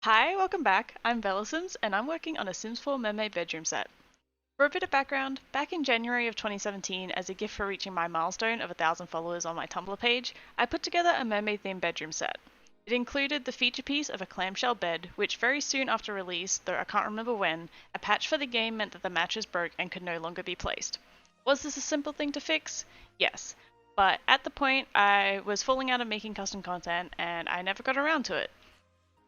Hi, welcome back. I'm Bella Sims, and I'm working on a Sims 4 Mermaid bedroom set. For a bit of background, back in January of 2017, as a gift for reaching my milestone of 1,000 followers on my Tumblr page, I put together a mermaid-themed bedroom set. It included the feature piece of a clamshell bed, which very soon after release, though I can't remember when, a patch for the game meant that the mattress broke and could no longer be placed. Was this a simple thing to fix? Yes. But at the point, I was falling out of making custom content, and I never got around to it.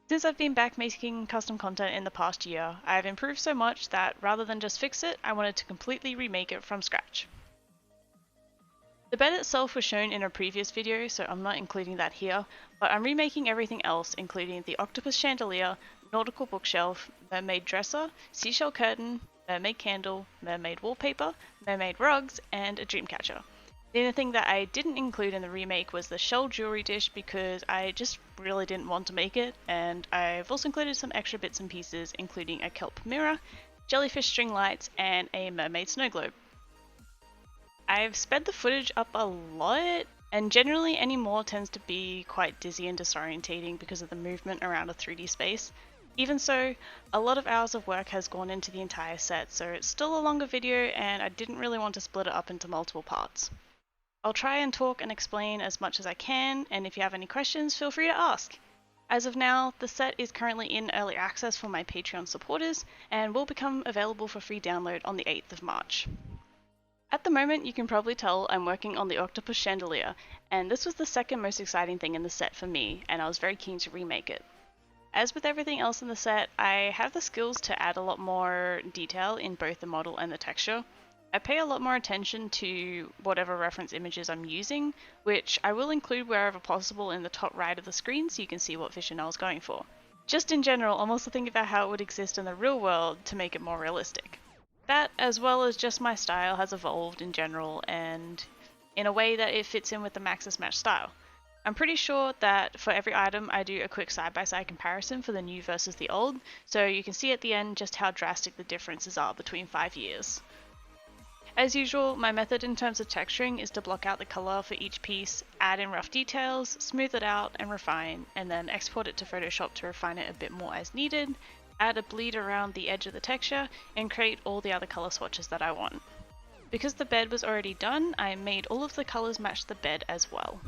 Since I've been back making custom content in the past year, I have improved so much that rather than just fix it, I wanted to completely remake it from scratch. The bed itself was shown in a previous video, so I'm not including that here, but I'm remaking everything else, including the Octopus Chandelier, nautical bookshelf, mermaid dresser, seashell curtain, mermaid candle, mermaid wallpaper, mermaid rugs, and a dream catcher. The only thing that I didn't include in the remake was the shell jewelry dish because I just really didn't want to make it, and I've also included some extra bits and pieces, including a kelp mirror, jellyfish string lights, and a mermaid snow globe. I've sped the footage up a lot, and generally any more tends to be quite dizzy and disorientating because of the movement around a 3D space. Even so, a lot of hours of work has gone into the entire set, so it's still a longer video and I didn't really want to split it up into multiple parts. I'll try and talk and explain as much as I can, and if you have any questions, feel free to ask. As of now, the set is currently in early access for my Patreon supporters and will become available for free download on the 8th of March. At the moment, you can probably tell I'm working on the Octopus Chandelier, and this was the second most exciting thing in the set for me, and I was very keen to remake it. As with everything else in the set, I have the skills to add a lot more detail in both the model and the texture. I pay a lot more attention to whatever reference images I'm using, which I will include wherever possible in the top right of the screen so you can see what vision I was going for. Just in general, I'm also thinking about how it would exist in the real world to make it more realistic. That, as well as just my style, has evolved in general and in a way that it fits in with the Maxis Match style. I'm pretty sure that for every item I do a quick side-by-side comparison for the new versus the old, so you can see at the end just how drastic the differences are between 5 years. As usual, my method in terms of texturing is to block out the color for each piece, add in rough details, smooth it out and refine, and then export it to Photoshop to refine it a bit more as needed, add a bleed around the edge of the texture, and create all the other color swatches that I want. Because the bed was already done, I made all of the colors match the bed as well.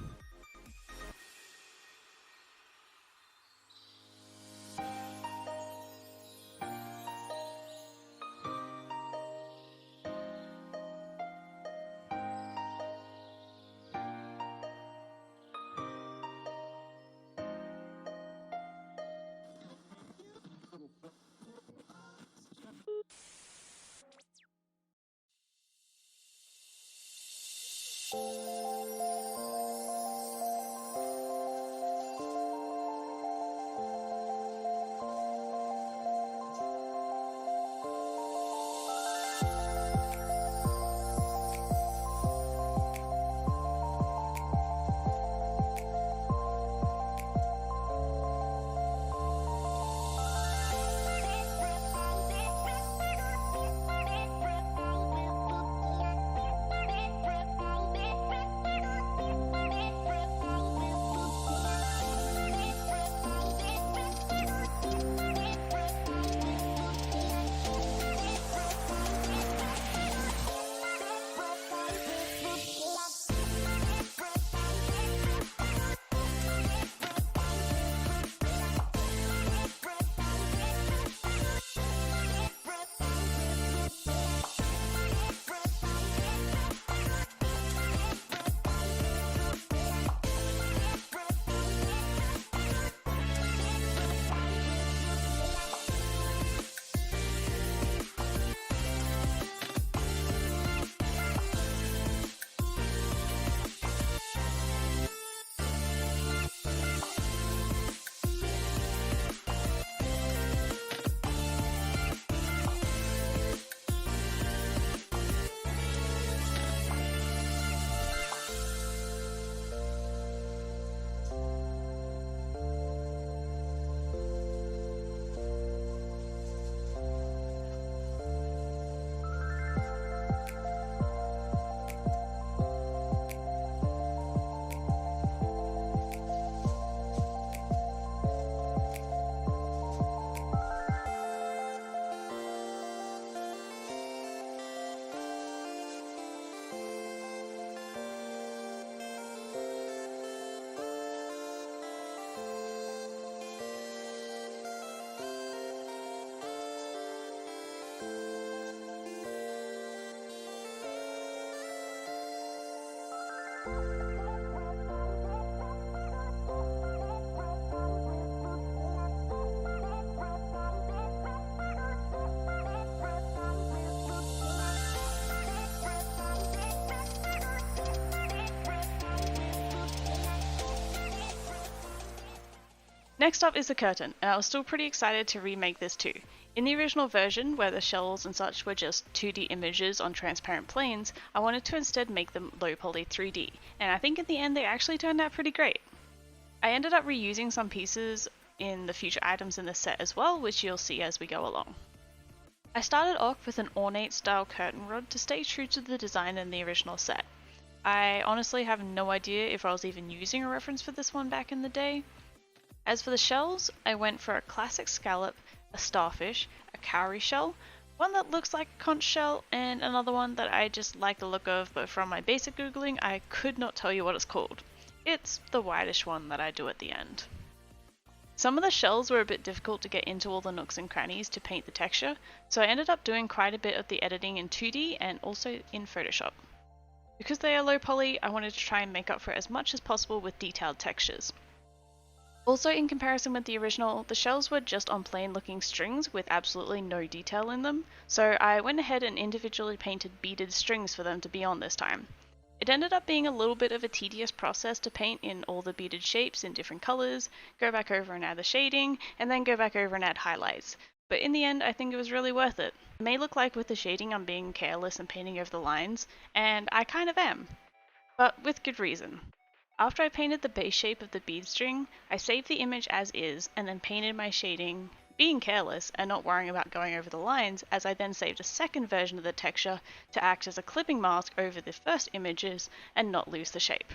Next up is the curtain, and I was still pretty excited to remake this too. In the original version, where the shells and such were just 2D images on transparent planes, I wanted to instead make them low poly 3D, and I think in the end they actually turned out pretty great. I ended up reusing some pieces in the future items in the set as well, which you'll see as we go along. I started off with an ornate style curtain rod to stay true to the design in the original set. I honestly have no idea if I was even using a reference for this one back in the day. As for the shells, I went for a classic scallop, a starfish, a cowrie shell, one that looks like a conch shell, and another one that I just like the look of, but from my basic googling I could not tell you what it's called. It's the whitish one that I do at the end. Some of the shells were a bit difficult to get into all the nooks and crannies to paint the texture, so I ended up doing quite a bit of the editing in 2D and also in Photoshop. Because they are low poly, I wanted to try and make up for it as much as possible with detailed textures. Also, in comparison with the original, the shells were just on plain looking strings with absolutely no detail in them, so I went ahead and individually painted beaded strings for them to be on this time. It ended up being a little bit of a tedious process to paint in all the beaded shapes in different colours, go back over and add the shading, and then go back over and add highlights. But in the end, I think it was really worth it. It may look like with the shading I'm being careless and painting over the lines, and I kind of am. But with good reason. After I painted the base shape of the bead string, I saved the image as is and then painted my shading, being careless and not worrying about going over the lines, as I then saved a second version of the texture to act as a clipping mask over the first images and not lose the shape.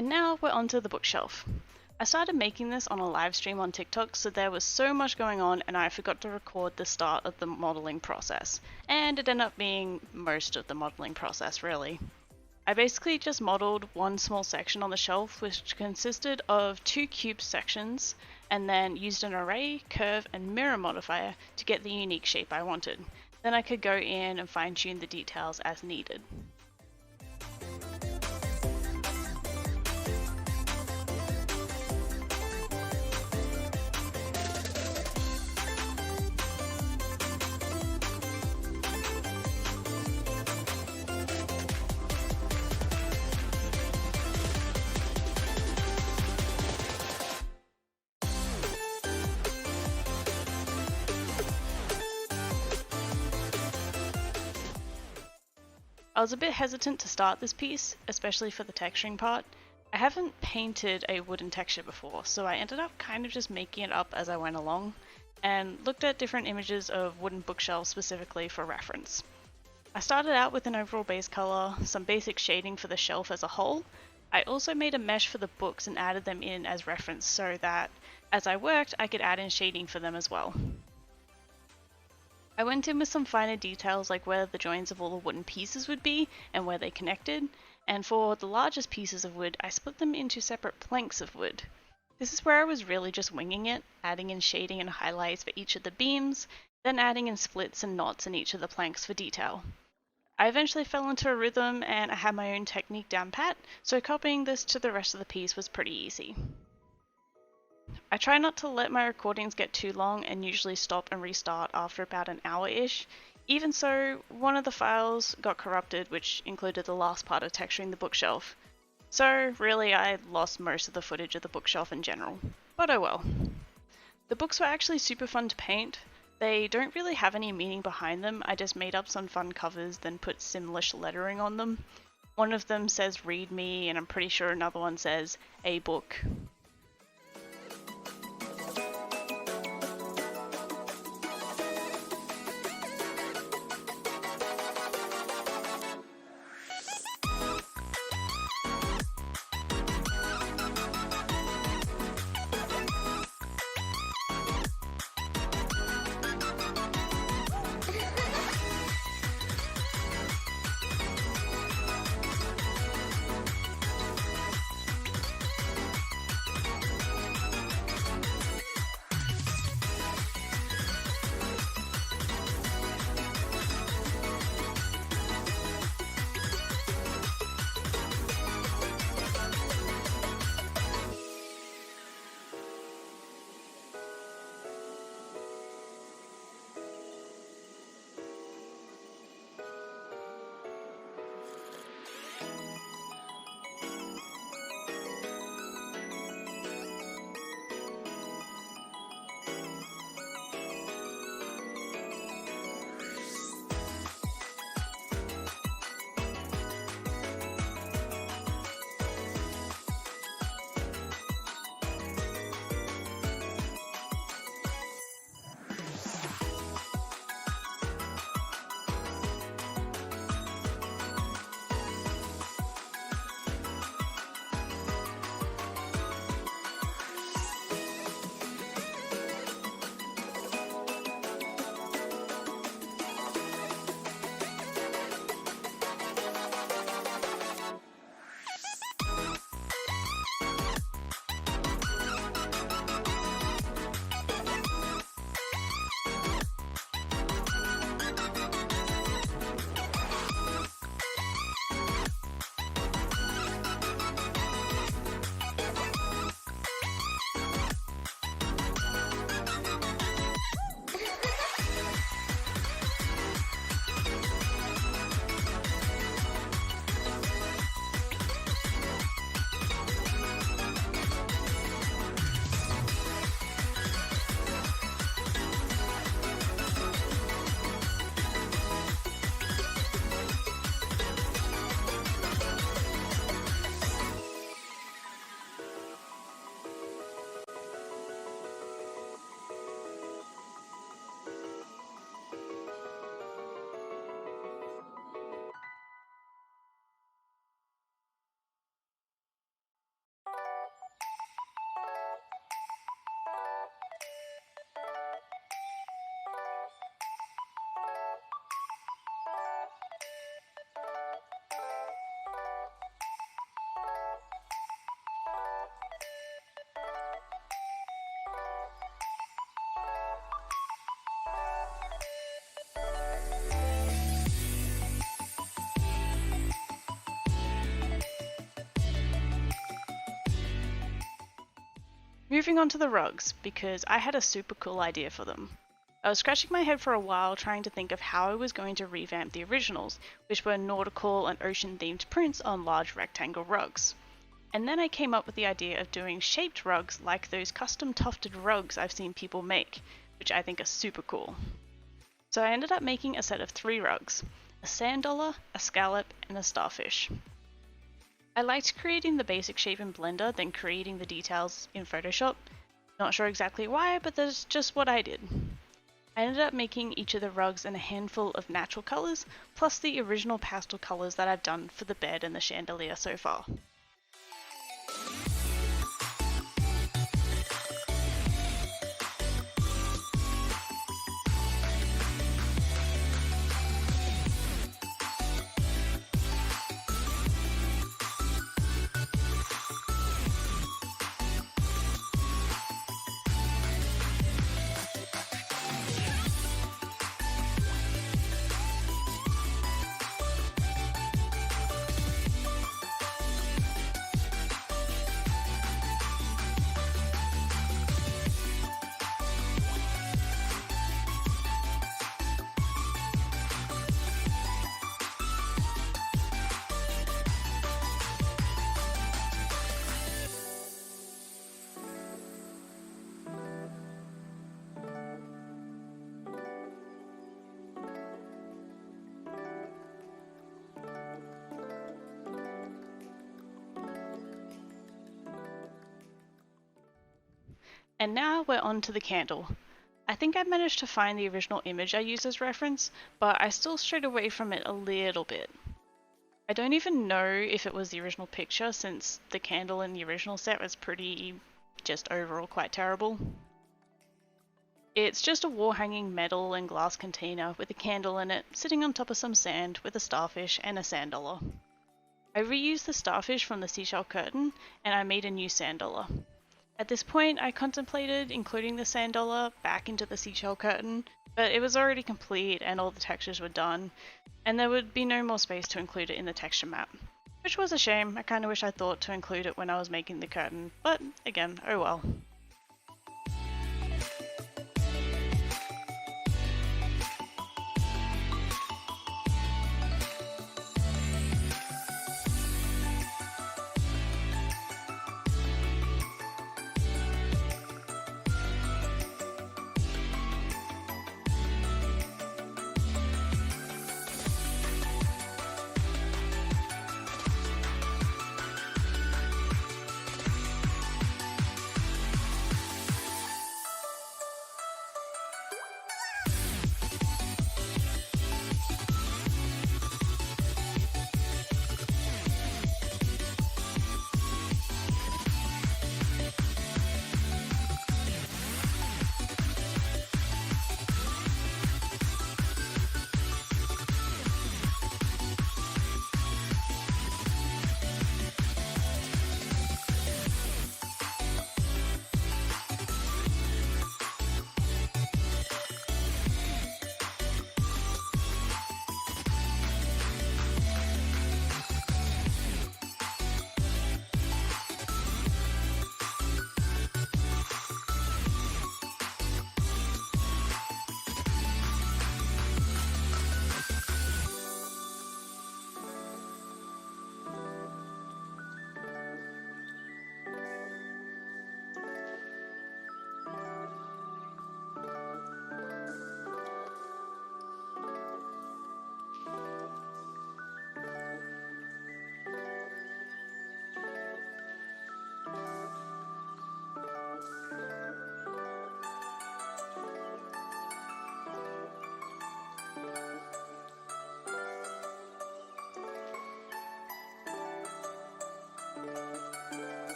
And now we're onto the bookshelf. I started making this on a live stream on TikTok, so there was so much going on and I forgot to record the start of the modeling process. And it ended up being most of the modeling process, really. I basically just modeled one small section on the shelf, which consisted of 2 cube sections, and then used an array, curve, and mirror modifier to get the unique shape I wanted. Then I could go in and fine tune the details as needed. I was a bit hesitant to start this piece, especially for the texturing part. I haven't painted a wooden texture before, so I ended up kind of just making it up as I went along, and looked at different images of wooden bookshelves specifically for reference. I started out with an overall base color, some basic shading for the shelf as a whole. I also made a mesh for the books and added them in as reference so that, as I worked, I could add in shading for them as well. I went in with some finer details like where the joins of all the wooden pieces would be and where they connected, and for the largest pieces of wood I split them into separate planks of wood. This is where I was really just winging it, adding in shading and highlights for each of the beams, then adding in splits and knots in each of the planks for detail. I eventually fell into a rhythm and I had my own technique down pat, so copying this to the rest of the piece was pretty easy. I try not to let my recordings get too long and usually stop and restart after about an hour-ish. Even so, one of the files got corrupted, which included the last part of texturing the bookshelf. So really I lost most of the footage of the bookshelf in general. But oh well. The books were actually super fun to paint. They don't really have any meaning behind them, I just made up some fun covers then put Simlish lettering on them. One of them says read me and I'm pretty sure another one says a book. Moving on to the rugs, because I had a super cool idea for them. I was scratching my head for a while trying to think of how I was going to revamp the originals, which were nautical and ocean themed prints on large rectangle rugs. And then I came up with the idea of doing shaped rugs like those custom tufted rugs I've seen people make, which I think are super cool. So I ended up making a set of 3 rugs, a sand dollar, a scallop, and a starfish. I liked creating the basic shape in Blender than creating the details in Photoshop. Not sure exactly why, but that's just what I did. I ended up making each of the rugs in a handful of natural colours, plus the original pastel colours that I've done for the bed and the chandelier so far. And now we're on to the candle. I think I managed to find the original image I used as reference, but I still strayed away from it a little bit. I don't even know if it was the original picture since the candle in the original set was pretty, just overall quite terrible. It's just a wall hanging metal and glass container with a candle in it sitting on top of some sand with a starfish and a sand dollar. I reused the starfish from the seashell curtain and I made a new sand dollar. At this point, I contemplated including the sand dollar back into the seashell curtain, but it was already complete and all the textures were done, and there would be no more space to include it in the texture map. Which was a shame. I kinda wish I thought to include it when I was making the curtain, but again, oh well.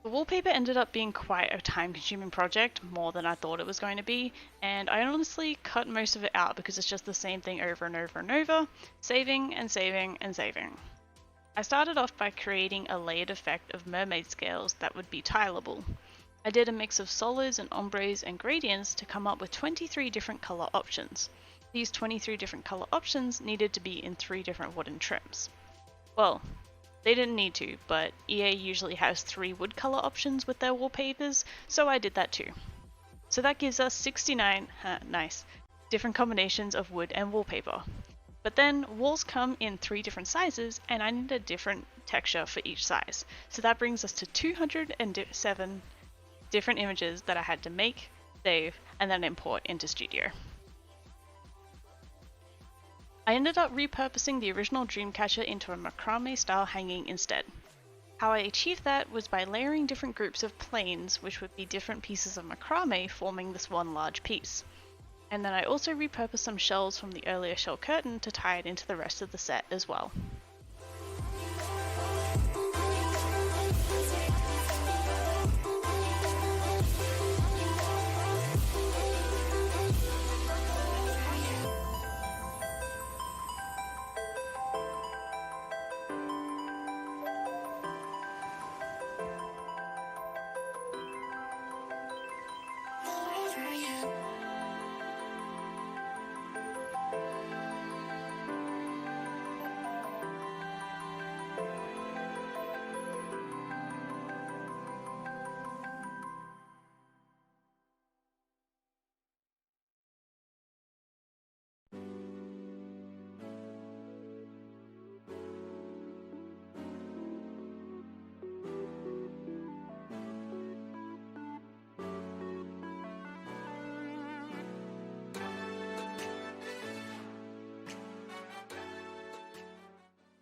The wallpaper ended up being quite a time-consuming project, more than I thought it was going to be, and I honestly cut most of it out because it's just the same thing over and over and over, saving and saving and saving. I started off by creating a layered effect of mermaid scales that would be tileable. I did a mix of solids and ombres and gradients to come up with 23 different color options. These 23 different color options needed to be in 3 different wooden trims. Well, they didn't need to, but EA usually has 3 wood color options with their wallpapers, so I did that too. So that gives us 69, nice, different combinations of wood and wallpaper. But then walls come in 3 different sizes and I need a different texture for each size. So that brings us to 207 different images that I had to make, save, and then import into Studio. I ended up repurposing the original Dreamcatcher into a macrame style hanging instead. How I achieved that was by layering different groups of planes, which would be different pieces of macrame forming this one large piece. And then I also repurposed some shells from the earlier shell curtain to tie it into the rest of the set as well.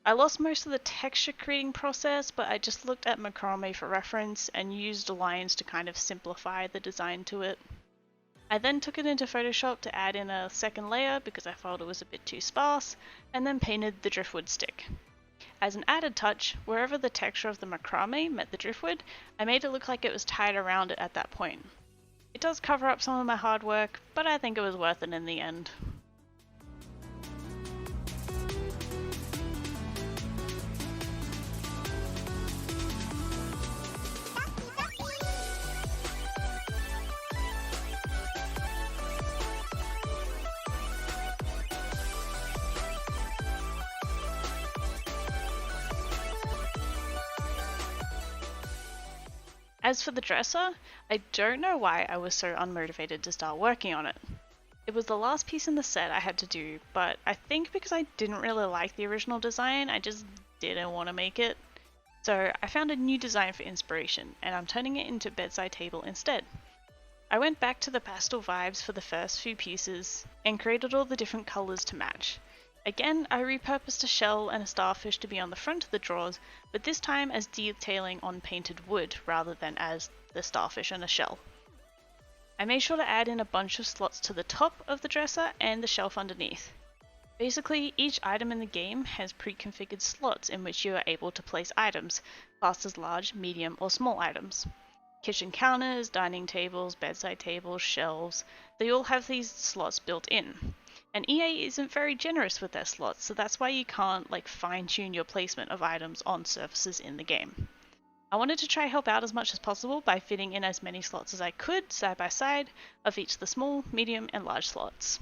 I lost most of the texture creating process, but I just looked at macrame for reference and used lines to kind of simplify the design to it. I then took it into Photoshop to add in a second layer because I felt it was a bit too sparse, and then painted the driftwood stick. As an added touch, wherever the texture of the macrame met the driftwood, I made it look like it was tied around it at that point. It does cover up some of my hard work, but I think it was worth it in the end. As for the dresser, I don't know why I was so unmotivated to start working on it. It was the last piece in the set I had to do, but I think because I didn't really like the original design, I just didn't want to make it. So I found a new design for inspiration, and I'm turning it into bedside table instead. I went back to the pastel vibes for the first few pieces, and created all the different colours to match. Again, I repurposed a shell and a starfish to be on the front of the drawers, but this time as detailing on painted wood rather than as the starfish and a shell. I made sure to add in a bunch of slots to the top of the dresser and the shelf underneath. Basically, each item in the game has pre-configured slots in which you are able to place items, classed as large, medium, or small items. Kitchen counters, dining tables, bedside tables, shelves, they all have these slots built in. And EA isn't very generous with their slots, so that's why you can't fine-tune your placement of items on surfaces in the game. I wanted to try help out as much as possible by fitting in as many slots as I could side by side of each of the small, medium, and large slots.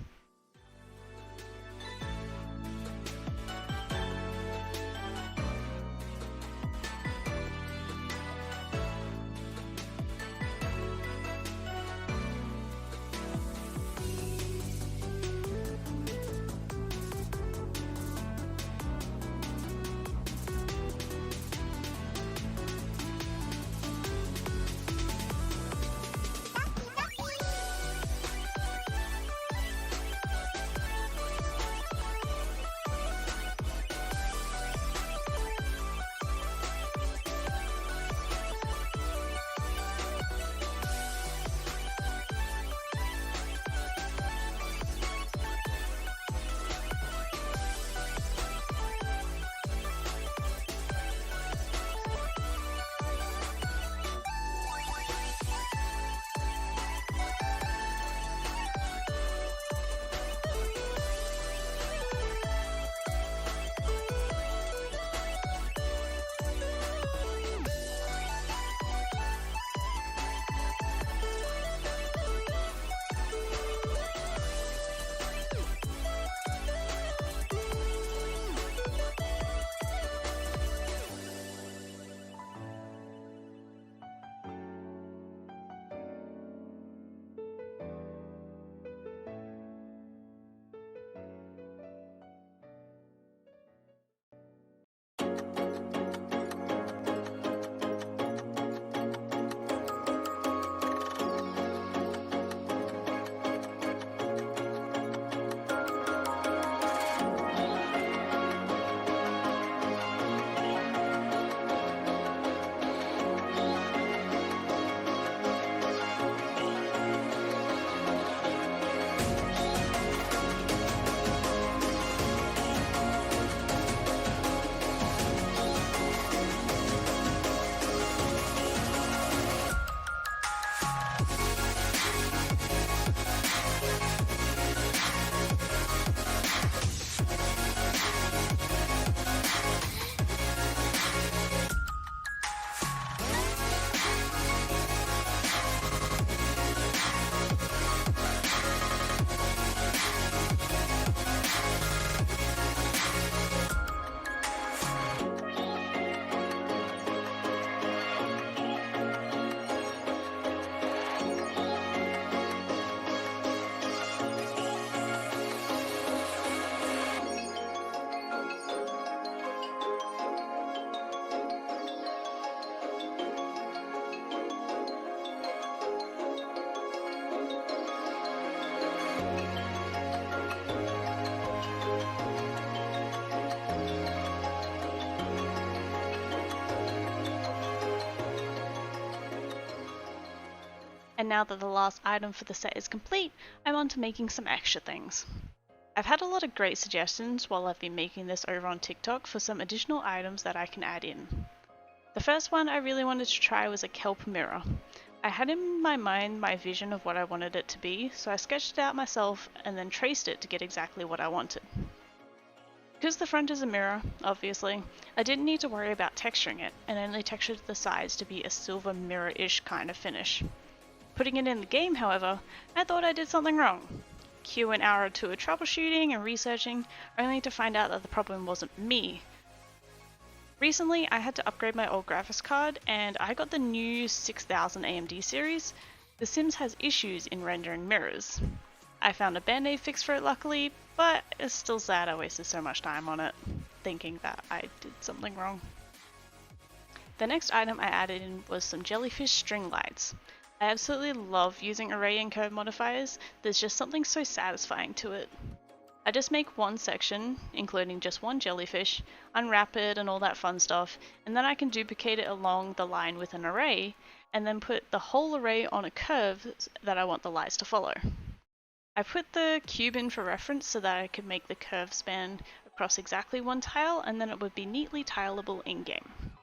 And now that the last item for the set is complete, I'm on to making some extra things. I've had a lot of great suggestions while I've been making this over on TikTok for some additional items that I can add in. The first one I really wanted to try was a kelp mirror. I had in my mind my vision of what I wanted it to be, so I sketched it out myself and then traced it to get exactly what I wanted. Because the front is a mirror, obviously, I didn't need to worry about texturing it, and only textured the sides to be a silver mirror-ish kind of finish. Putting it in the game, however, I thought I did something wrong. Cue an hour or two of troubleshooting and researching, only to find out that the problem wasn't me, Recently, I had to upgrade my old graphics card and I got the new 6000 AMD series. The Sims has issues in rendering mirrors. I found a band-aid fix for it luckily, but it's still sad I wasted so much time on it, thinking that I did something wrong. The next item I added in was some Jellyfish string lights. I absolutely love using array and curve modifiers, there's just something so satisfying to it. I just make one section, including just one jellyfish, unwrap it and all that fun stuff, and then I can duplicate it along the line with an array, and then put the whole array on a curve that I want the lights to follow. I put the cube in for reference so that I could make the curve span across exactly one tile, and then it would be neatly tileable in-game.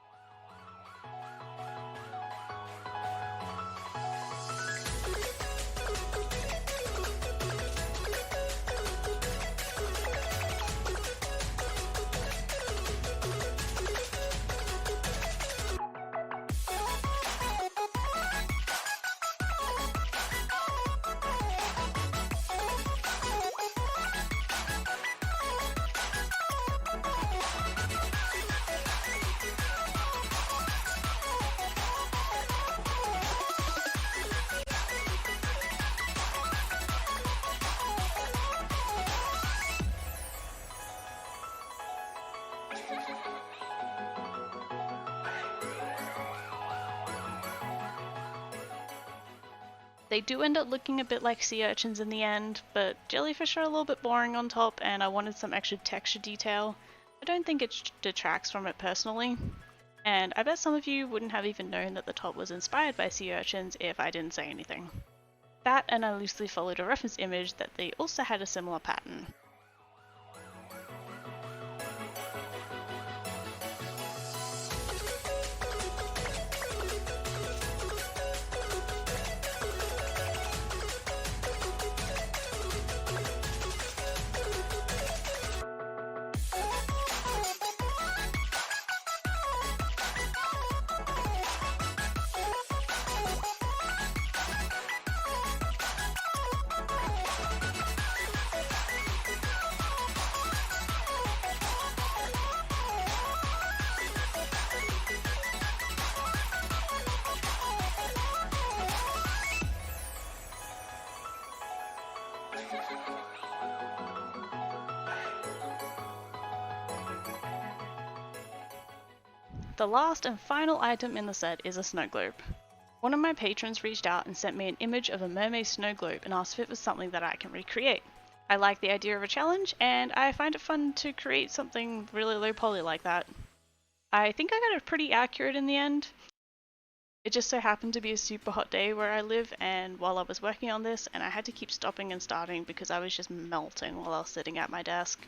They do end up looking a bit like sea urchins in the end, but jellyfish are a little bit boring on top and I wanted some extra texture detail. I don't think it detracts from it personally, and I bet some of you wouldn't have even known that the top was inspired by sea urchins if I didn't say anything. That, and I loosely followed a reference image that they also had a similar pattern. The last and final item in the set is a snow globe. One of my patrons reached out and sent me an image of a mermaid snow globe and asked if it was something that I can recreate. I like the idea of a challenge and I find it fun to create something really low poly like that. I think I got it pretty accurate in the end. It just so happened to be a super hot day where I live, and while I was working on this, and I had to keep stopping and starting because I was just melting while I was sitting at my desk.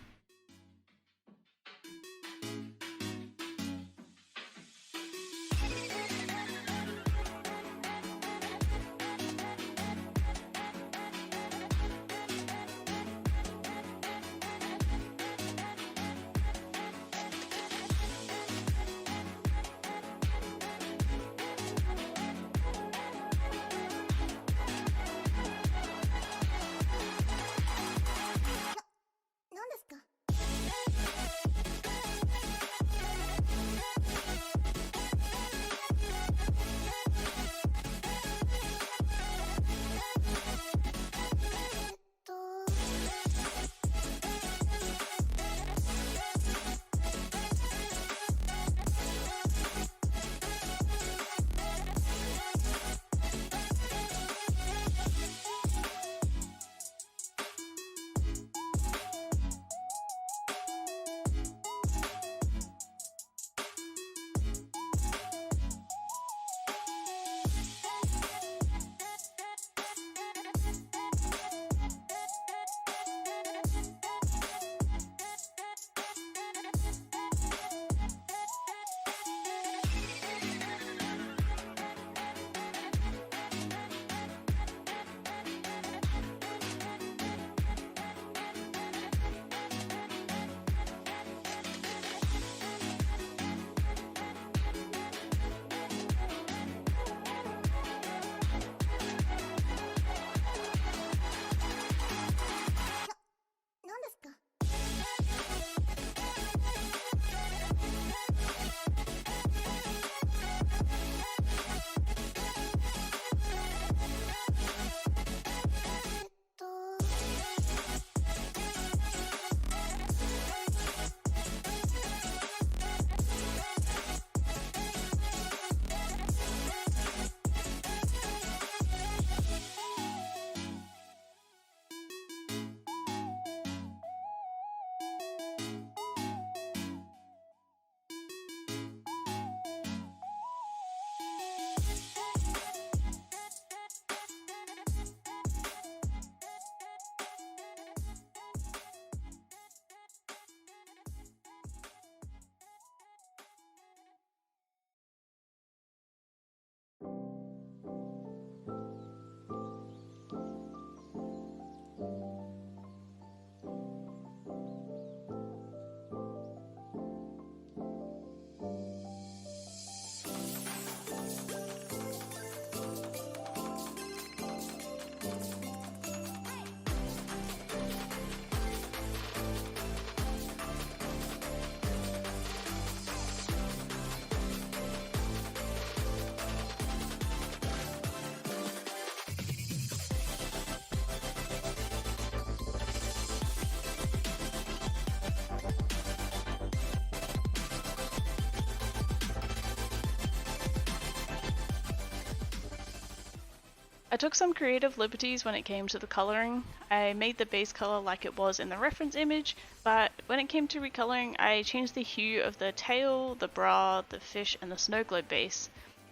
I took some creative liberties when it came to the colouring. I made the base colour like it was in the reference image, but when it came to recoloring, I changed the hue of the tail, the bra, the fish, and the snow globe base.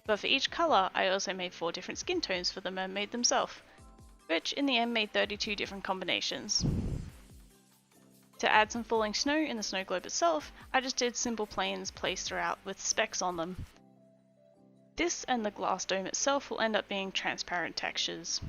But for each colour, I also made 4 different skin tones for the mermaid themselves, which in the end made 32 different combinations. To add some falling snow in the snow globe itself, I just did simple planes placed throughout with specks on them. This and the glass dome itself will end up being transparent textures.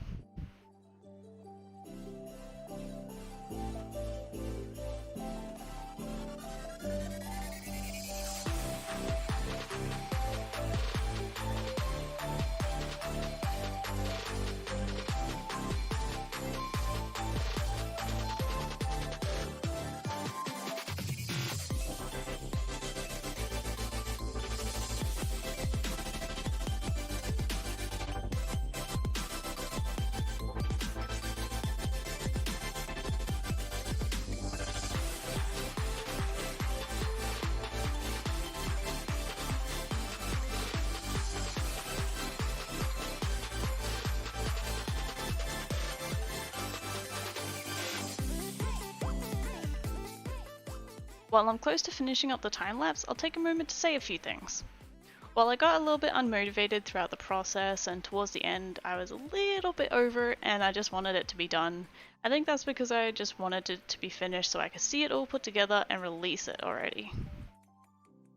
While I'm close to finishing up the time lapse, I'll take a moment to say a few things. While I got a little bit unmotivated throughout the process and towards the end I was a little bit over it and I just wanted it to be done, I think that's because I just wanted it to be finished so I could see it all put together and release it already.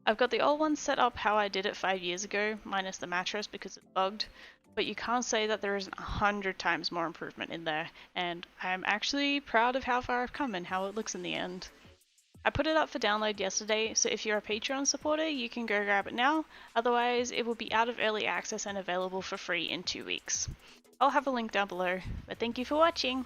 I've got the old one set up how I did it 5 years ago, minus the mattress because it's bugged, but you can't say that there isn't 100 times more improvement in there, and I'm actually proud of how far I've come and how it looks in the end. I put it up for download yesterday, so if you're a Patreon supporter, you can go grab it now, otherwise it will be out of early access and available for free in 2 weeks. I'll have a link down below, but thank you for watching!